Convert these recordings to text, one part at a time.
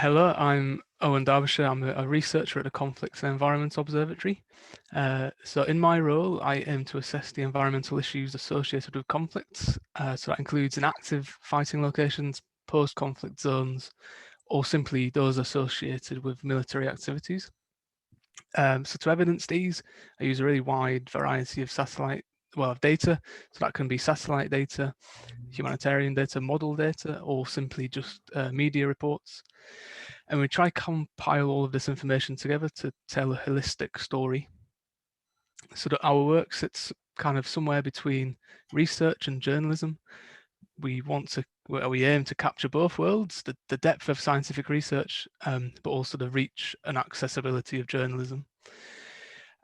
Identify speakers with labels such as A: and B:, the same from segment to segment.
A: Hello, I'm Eoghan Darbyshire. I'm a researcher at the Conflict and Environment Observatory. So in my role, I aim to assess the environmental issues associated with conflicts. So that includes inactive fighting locations, post-conflict zones, or simply those associated with military activities. So to evidence these, I use a really wide variety of data. So that can be satellite data, humanitarian data, model data, or simply just media reports. And we try compile all of this information together to tell a holistic story. So that our work sits kind of somewhere between research and journalism. We aim to capture both worlds, the depth of scientific research, but also the reach and accessibility of journalism.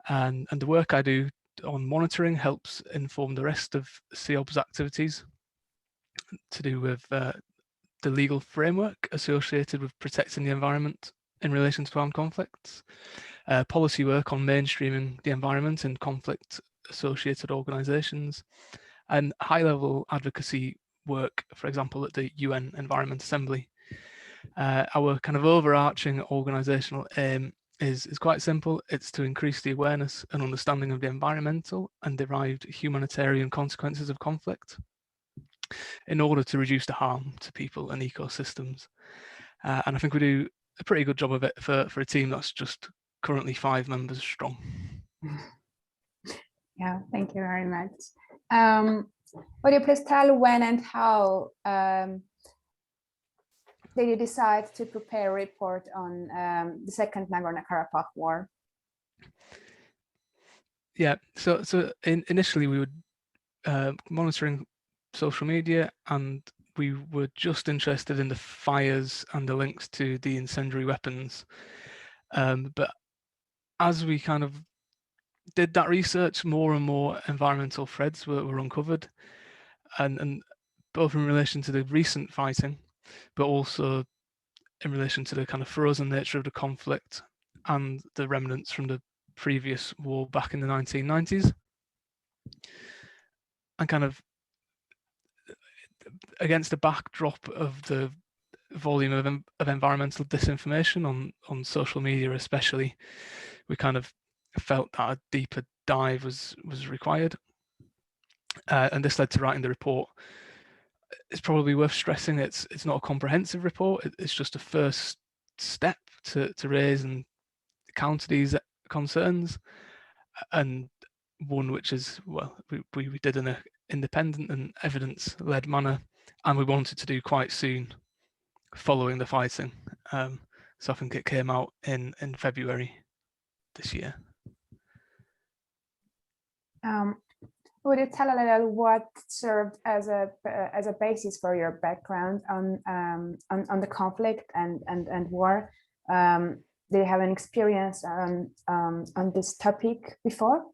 A: And the work I do on monitoring helps inform the rest of CEOBS activities to do with the legal framework associated with protecting the environment in relation to armed conflicts, policy work on mainstreaming the environment in conflict-associated organisations, and high-level advocacy work, for example, at the UN Environment Assembly. Our kind of overarching organisational aim is quite simple. It's to increase the awareness and understanding of the environmental and derived humanitarian consequences of conflict in order to reduce the harm to people and ecosystems. And I think we do a pretty good job of it for a team that's just currently 5 members strong.
B: Yeah, thank you very much. Would you please tell when and how did you decide to prepare a report on the Second Nagorno-Karabakh War?
A: Yeah, so initially we were monitoring social media, and we were just interested in the fires and the links to the incendiary weapons. But as we kind of did that research, more and more environmental threads were uncovered, and both in relation to the recent fighting, but also in relation to the kind of frozen nature of the conflict and the remnants from the previous war back in the 1990s. And kind of against the backdrop of the volume of environmental disinformation on social media especially, we kind of felt that a deeper dive was required. And this led to writing the report. It's probably worth stressing it's not a comprehensive report. It's just a first step to raise and counter these concerns, and one which is, well, we did in an independent and evidence-led manner, and we wanted to do quite soon following the fighting. So I think it came out in February this year.
B: Would you tell a little what served as a basis for your background on the conflict and war? Did you have an experience on this topic before?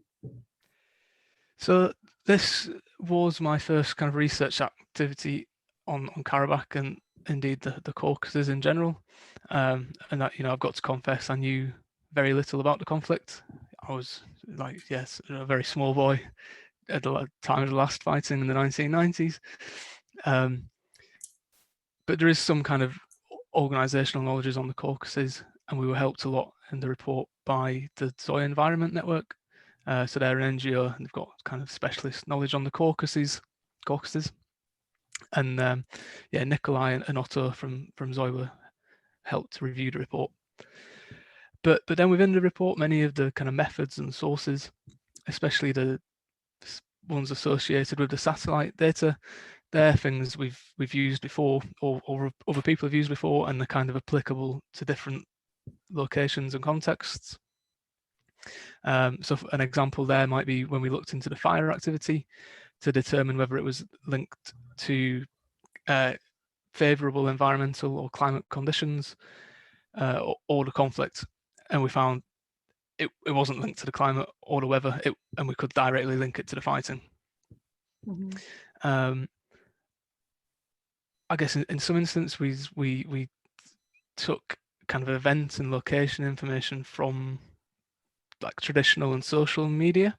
A: So this was my first kind of research activity on Karabakh, and indeed the Caucasus in general. And that, I've got to confess, I knew very little about the conflict. I was like, yes, a very small boy at the time of the last fighting in the 1990s. But there is some kind of organizational knowledge on the Caucasus, and we were helped a lot in the report by the Zoya Environment Network. So they're an NGO, and they've got kind of specialist knowledge on the Caucasus. And yeah, Nikolai and Otto from Zoya helped review the report. But then within the report, many of the kind of methods and sources, especially the ones associated with the satellite data, they're things we've used before, or other people have used before, and they're kind of applicable to different locations and contexts. So an example there might be when we looked into the fire activity to determine whether it was linked to favourable environmental or climate conditions or the conflict, and we found it wasn't linked to the climate or the weather, and we could directly link it to the fighting. Mm-hmm. I guess in some instances we took kind of event and location information from like traditional and social media,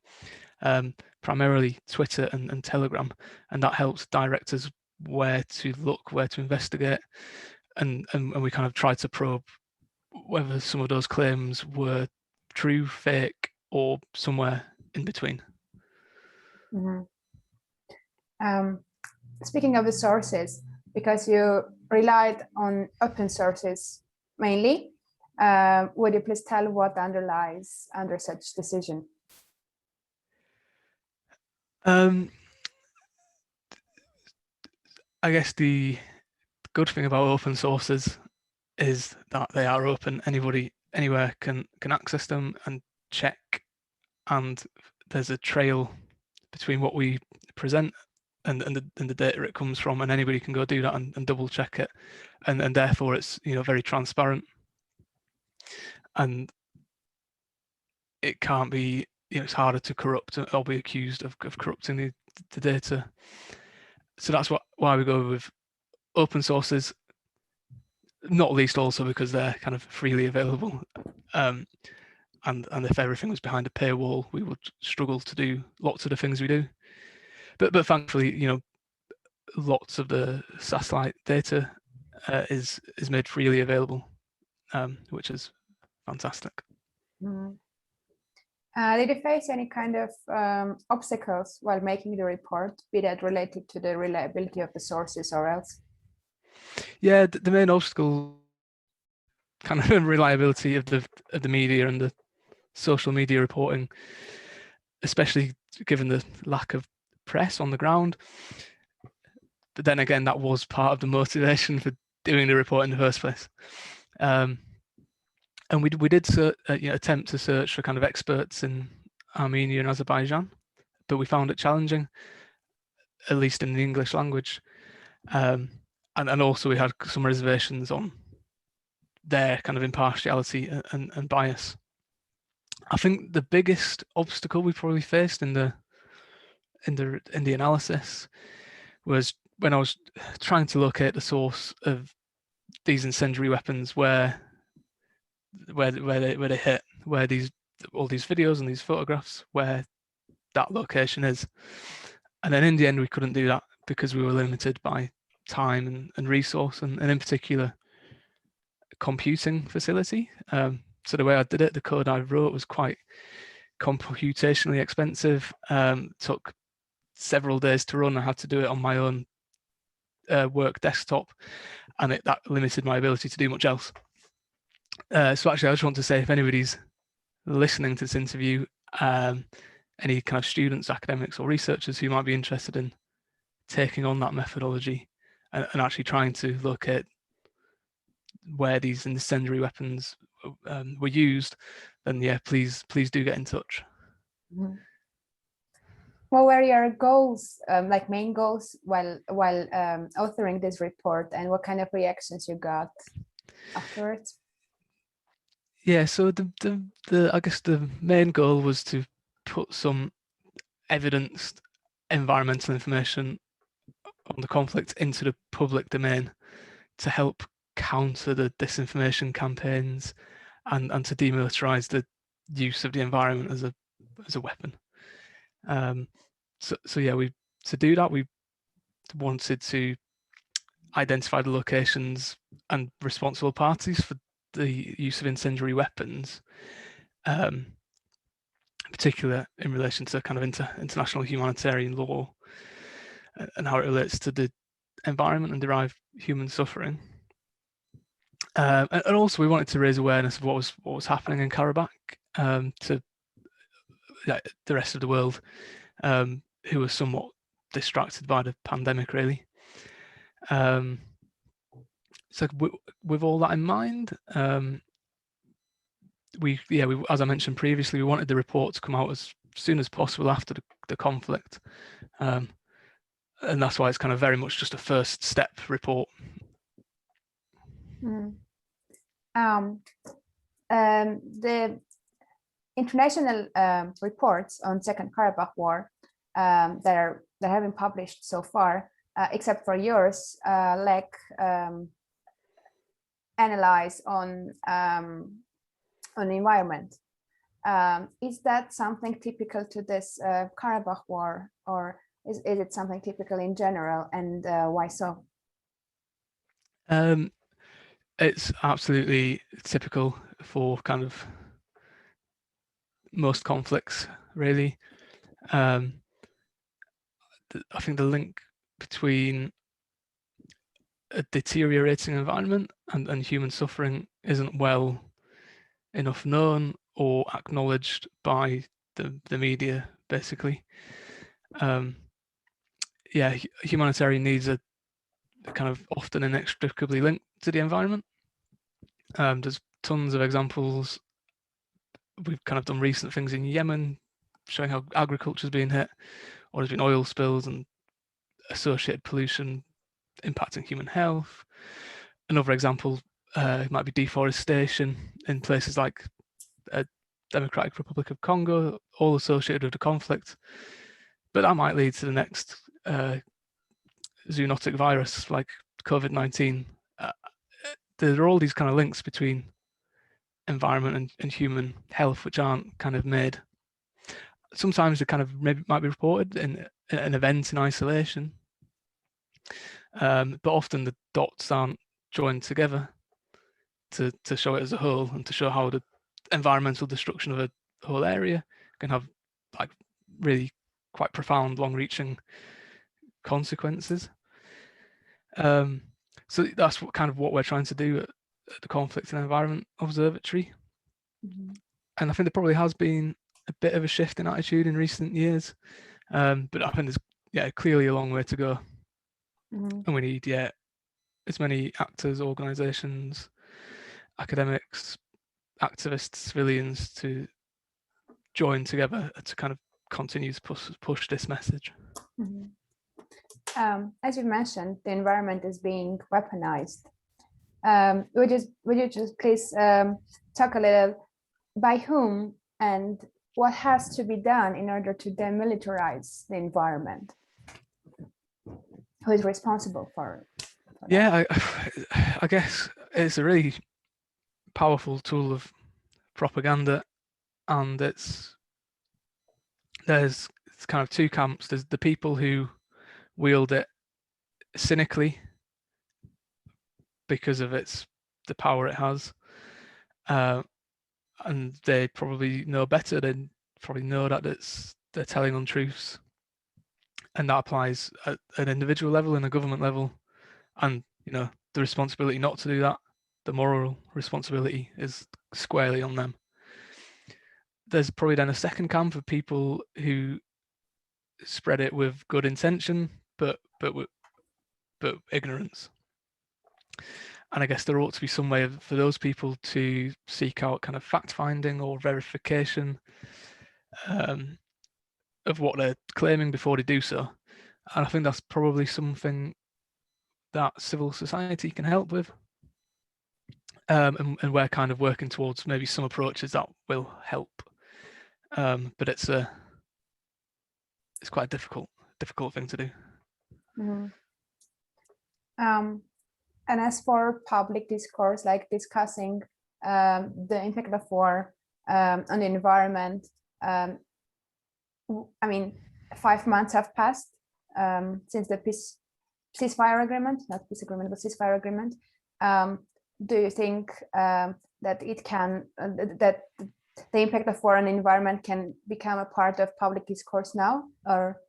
A: primarily Twitter and Telegram, and that helps direct us where to look, where to investigate. and we kind of tried to probe whether some of those claims were true, fake, or somewhere in between.
B: Mm-hmm. Speaking of the sources, because you relied on open sources mainly, would you please tell what underlies under such decision?
A: I guess the good thing about open sources is that they are open. Anybody, anywhere can access them and check, and there's a trail between what we present and the data it comes from, and anybody can go do that and double check it, and therefore it's very transparent, and it can't be it's harder to corrupt or be accused of corrupting the data. So that's why we go with open sources, not least also because they're kind of freely available. And if everything was behind a paywall, we would struggle to do lots of the things we do. But thankfully, lots of the satellite data is made freely available, which is fantastic.
B: Mm-hmm. Did you face any kind of obstacles while making the report, be that related to the reliability of the sources or else?
A: Yeah, the main obstacle, kind of reliability of the media and the social media reporting, especially given the lack of press on the ground. But then again, that was part of the motivation for doing the report in the first place. And we did attempt to search for kind of experts in Armenia and Azerbaijan, but we found it challenging, at least in the English language. And also we had some reservations on their kind of impartiality and bias. I think the biggest obstacle we probably faced in the analysis was when I was trying to locate the source of these incendiary weapons, where they hit, where all these videos and these photographs, where that location is. And then in the end, we couldn't do that because we were limited by time and resource, and in particular, computing facility. So the way I did it, the code I wrote was quite computationally expensive. Took several days to run. I had to do it on my own work desktop, and that limited my ability to do much else. So actually, I just want to say, if anybody's listening to this interview, any kind of students, academics, or researchers who might be interested in taking on that methodology and actually trying to locate where these incendiary weapons were used, then yeah, please do get in touch.
B: Mm-hmm. What were your goals, like main goals, while authoring this report, and what kind of reactions you got afterwards?
A: Yeah, so the I guess the main goal was to put some evidenced environmental information on the conflict into the public domain to help counter the disinformation campaigns and to demilitarize the use of the environment as a weapon. So yeah, to do that, we wanted to identify the locations and responsible parties for the use of incendiary weapons, in particular in relation to kind of international humanitarian law and how it relates to the environment and derived human suffering. And also we wanted to raise awareness of what was happening in Karabakh to the rest of the world, who were somewhat distracted by the pandemic, really. So with all that in mind, we as I mentioned previously, we wanted the report to come out as soon as possible after the conflict, and that's why it's kind of very much just a first step report.
B: The international reports on Second Karabakh War that have been published so far, except for yours, lack analyze on the environment. Is that something typical to this Karabakh War, or is it something typical in general, and why so?
A: It's absolutely typical for kind of most conflicts, really. I think the link between a deteriorating environment and human suffering isn't well enough known or acknowledged by the media, basically. Yeah, humanitarian needs are kind of often inextricably linked to the environment. There's tons of examples. We've kind of done recent things in Yemen showing how agriculture is being hit, or there's been oil spills and associated pollution impacting human health. Another example might be deforestation in places like Democratic Republic of Congo, all associated with the conflict. But that might lead to the next zoonotic virus like COVID-19. There are all these kind of links between environment and human health, which aren't kind of made. Sometimes they kind of might be reported in an event in isolation, but often the dots aren't joined together to show it as a whole and to show how the environmental destruction of a whole area can have like really quite profound, long-reaching consequences. So that's what we're trying to do at the Conflict and Environment Observatory.
B: Mhm.
A: And I think there probably has been a bit of a shift in attitude in recent years, but I think there's clearly a long way to go,
B: Mhm.
A: and we need as many actors, organisations, academics, activists, civilians to join together to kind of continue to push this message.
B: Mhm. As you mentioned, the environment is being weaponized. Would you just please talk a little by whom and what has to be done in order to demilitarize the environment? Who is responsible for that?
A: Yeah, I guess it's a really powerful tool of propaganda, and there's kind of two camps. There's the people who wield it cynically because of the power it has, and they probably know better. They probably know that they're telling untruths, and that applies at an individual level and a government level. And the responsibility not to do that, the moral responsibility, is squarely on them. There's probably then a second camp of people who spread it with good intention, but ignorance. And I guess there ought to be some way for those people to seek out kind of fact finding or verification of what they're claiming before they do so. And I think that's probably something that civil society can help with. And we're kind of working towards maybe some approaches that will help. But it's quite a difficult thing to do.
B: Mm-hmm. And as for public discourse, like discussing the impact of war on the environment, I mean, 5 months have passed since the ceasefire agreement, not peace agreement, but ceasefire agreement. Do you think that it can, that the impact of war on the environment can become a part of public discourse now, or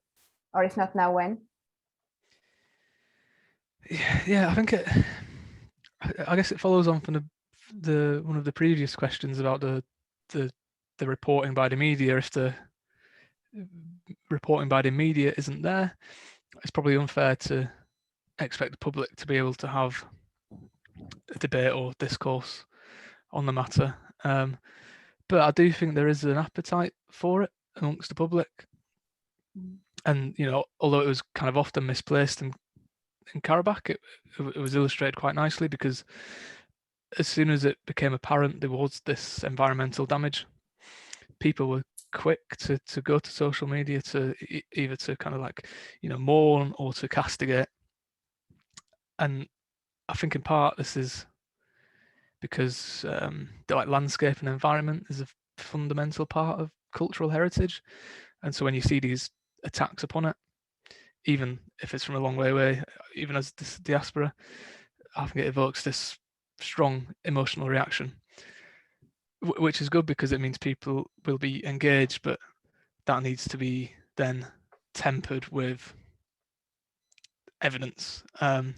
B: if not now, when?
A: Yeah, I think I guess it follows on from the one of the previous questions about the reporting by the media. If the reporting by the media isn't there, it's probably unfair to expect the public to be able to have a debate or discourse on the matter. But I do think there is an appetite for it amongst the public. And although it was kind of often misplaced in Karabakh, it was illustrated quite nicely, because as soon as it became apparent there was this environmental damage, people were quick to go to social media to either to kind of like mourn or to castigate. And I think in part this is because the landscape and environment is a fundamental part of cultural heritage, and so when you see these attacks upon it, even if it's from a long way away, even as this diaspora, I think it evokes this strong emotional reaction, which is good because it means people will be engaged, but that needs to be then tempered with evidence. And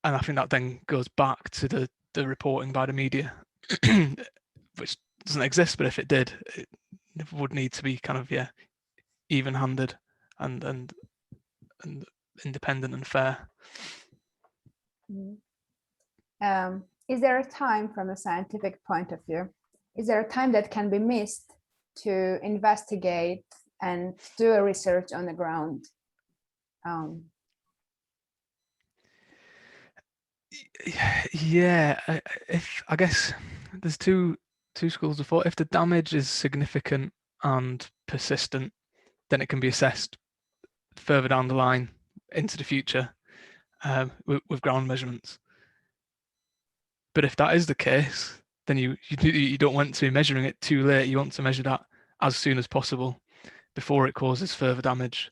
A: I think that then goes back to the reporting by the media, which doesn't exist, but if it did, it would need to be kind of, yeah, even-handed and independent and fair.
B: Is there a time from a scientific point of view? Is there a time that can be missed to investigate and do a research on the ground?
A: Yeah, I guess there's two schools of thought. If the damage is significant and persistent, then it can be assessed further down the line into the future with ground measurements. But if that is the case, then you don't want to be measuring it too late. You want to measure that as soon as possible before it causes further damage,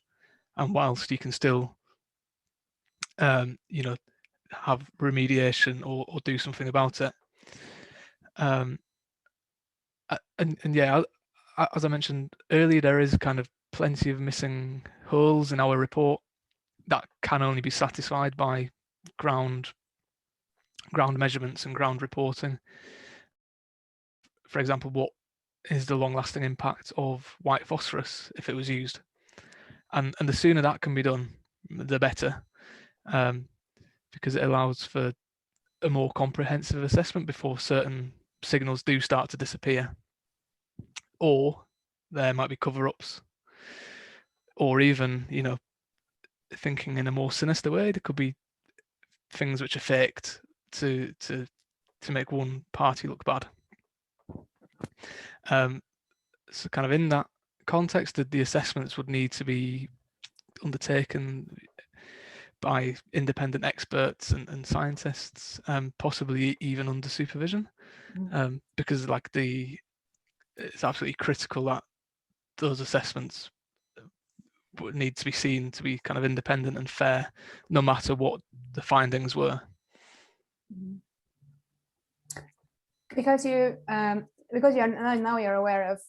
A: and whilst you can still, you know, have remediation or do something about it. And yeah, as I mentioned earlier, there is kind of plenty of missing holes in our report that can only be satisfied by ground measurements and ground reporting. For example, what is the long-lasting impact of white phosphorus if it was used? And the sooner that can be done, the better, because it allows for a more comprehensive assessment before certain signals do start to disappear. Or there might be cover-ups, or even, you know, thinking in a more sinister way, there could be things which are faked to make one party look bad. So kind of in that context, the assessments would need to be undertaken by independent experts and scientists, possibly even under supervision, because like it's absolutely critical that those assessments would need to be seen to be kind of independent and fair, no matter what the findings were.
B: Because you're aware of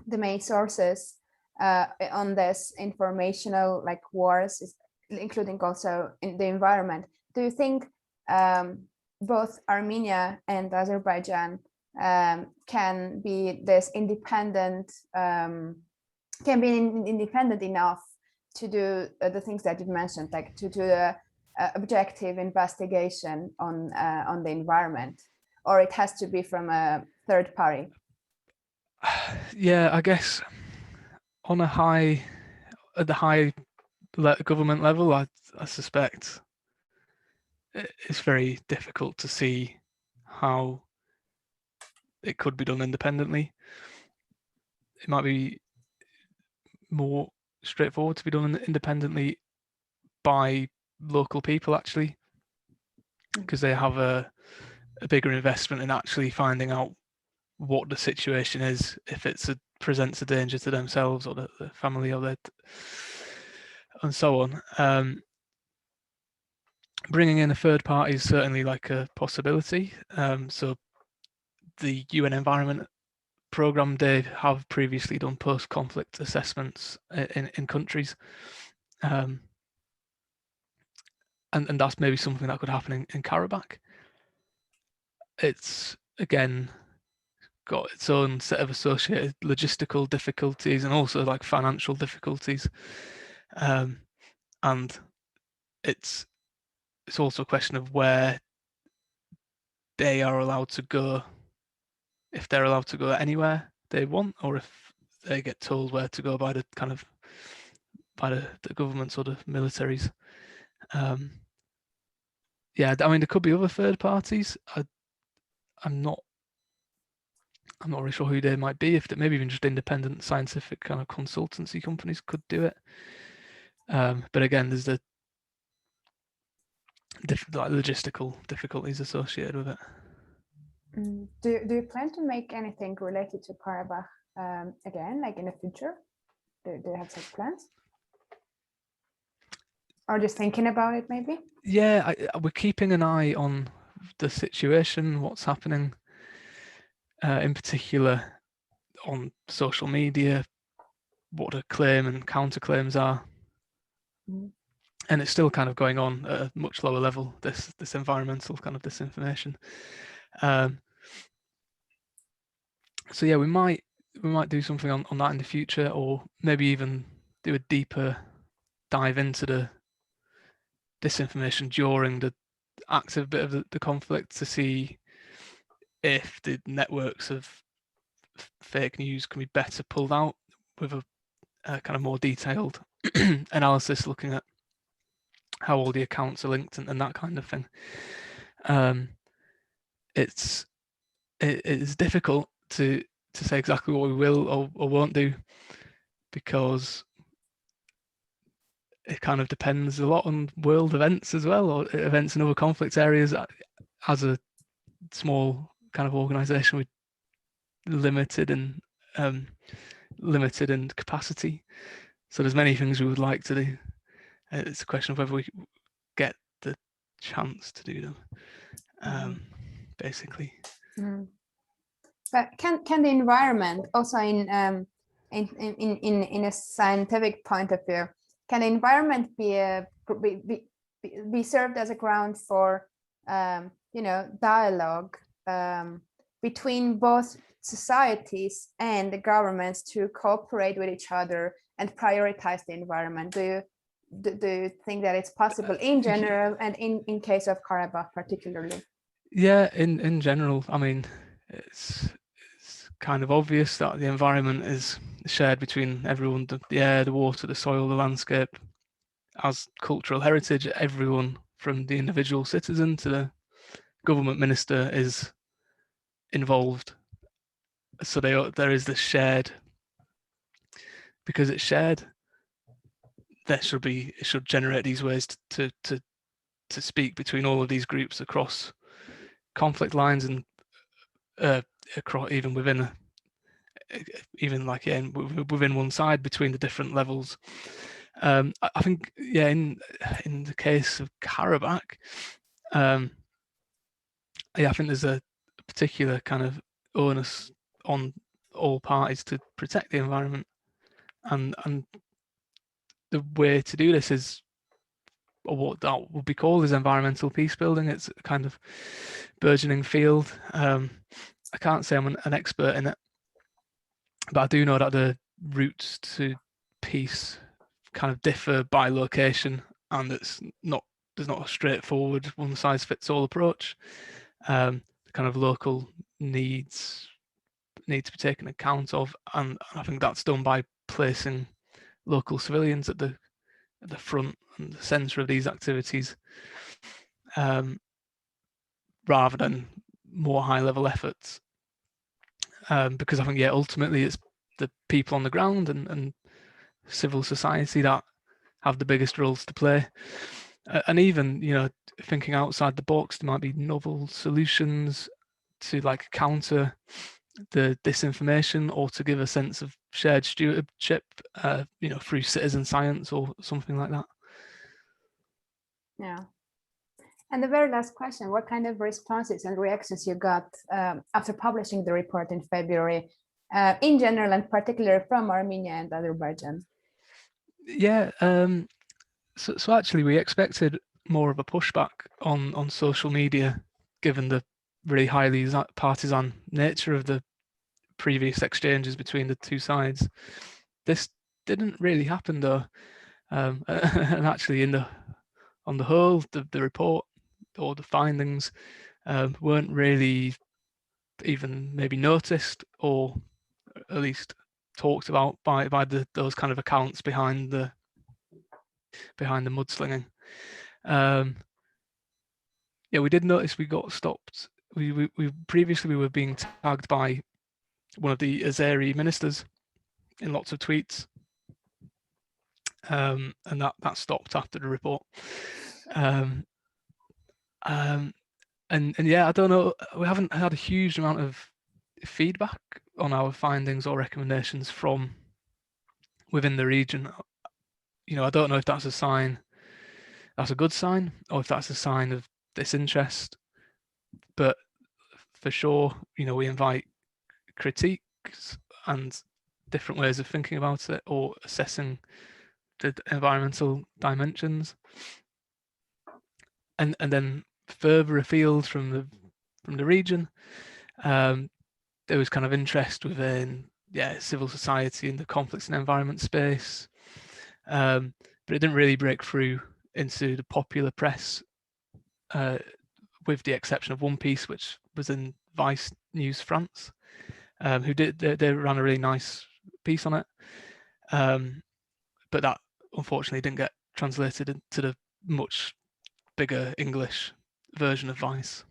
B: the main sources on this informational like wars, including also in the environment. Do you think both Armenia and Azerbaijan can be this independent, independent enough to do the things that you mentioned, like to do the objective investigation on the environment, or it has to be from a third party?
A: Yeah, I guess at the high government level, I suspect it's very difficult to see how it could be done independently. It might be more straightforward to be done independently by local people, actually, because they have a bigger investment in actually finding out what the situation is, if it presents a danger to themselves or the family or and so on. Bringing in a third party is certainly like a possibility. So the UN Environment Programme, they have previously done post-conflict assessments in countries. And that's maybe something that could happen in Karabakh. It's, again, got its own set of associated logistical difficulties and also like financial difficulties. And it's also a question of where they are allowed to go, if they're allowed to go anywhere they want, or if they get told where to go by the governments or the militaries. Yeah, I mean, there could be other third parties. I'm not really sure who they might be. If maybe even just independent scientific kind of consultancy companies could do it. But again, there's the logistical difficulties associated with it.
B: Do you plan to make anything related to Karabakh again, like in the future? Do you have such plans? Or just thinking about it, maybe?
A: Yeah, we're keeping an eye on the situation, what's happening, in particular on social media, what the claim and counterclaims are.
B: Mm.
A: And it's still kind of going on at a much lower level, this environmental kind of disinformation. So yeah, we might do something on that in the future, or maybe even do a deeper dive into the disinformation during the active bit of the conflict to see if the networks of fake news can be better pulled out with a kind of more detailed analysis, looking at how all the accounts are linked and that kind of thing. It is difficult to say exactly what we will or won't do, because it kind of depends a lot on world events as well, or events in other conflict areas. As a small kind of organization, we're limited in capacity, so there's many things we would like to do. It's a question of whether we get the chance to do them, basically.
B: Mm. But can the environment also in a scientific point of view, can the environment be served as a ground for dialogue between both societies and the governments to cooperate with each other and prioritize the environment? Do you think that it's possible in general and in case of Karabakh particularly?
A: Yeah, in general, I mean, it's kind of obvious that the environment is shared between everyone, the air, the water, the soil, the landscape. As cultural heritage, everyone from the individual citizen to the government minister is involved. So there is this shared, because it's shared, it should generate these ways to speak between all of these groups across conflict lines and across even within within one side between the different levels. I think in the case of Karabakh, I think there's a particular kind of onus on all parties to protect the environment, and the way to do this is, or what that would be called, is environmental peace building. It's a kind of burgeoning field. I can't say I'm an expert in it, but I do know that the routes to peace kind of differ by location, and there's not a straightforward one size fits all approach. The kind of local needs need to be taken account of, and I think that's done by placing local civilians at the front and the centre of these activities, rather than more high level efforts. Because I think ultimately it's the people on the ground and civil society that have the biggest roles to play. And even thinking outside the box, there might be novel solutions to like counter the disinformation, or to give a sense of shared stewardship, through citizen science or something like that.
B: Yeah. And the very last question, what kind of responses and reactions you got after publishing the report in February, in general and particularly from Armenia and Azerbaijan?
A: Yeah, so actually we expected more of a pushback on social media, given the really highly partisan nature of the previous exchanges between the two sides. This didn't really happen though, and actually on the whole, the report or the findings weren't really even maybe noticed, or at least talked about by those kind of accounts behind the mudslinging. We did notice we got stopped. We previously we were being tagged by one of the Azeri ministers in lots of tweets, and that stopped after the report. And I don't know, we haven't had a huge amount of feedback on our findings or recommendations from within the region. I don't know if that's a sign that's a good sign, or if that's a sign of disinterest. But for sure, we invite critiques and different ways of thinking about it or assessing the environmental dimensions. And then further afield from the region, there was kind of interest within civil society in the conflicts and environment space, but it didn't really break through into the popular press, with the exception of one piece which was in Vice News France, who they ran a really nice piece on it, but that unfortunately didn't get translated into the much bigger English version of Vice.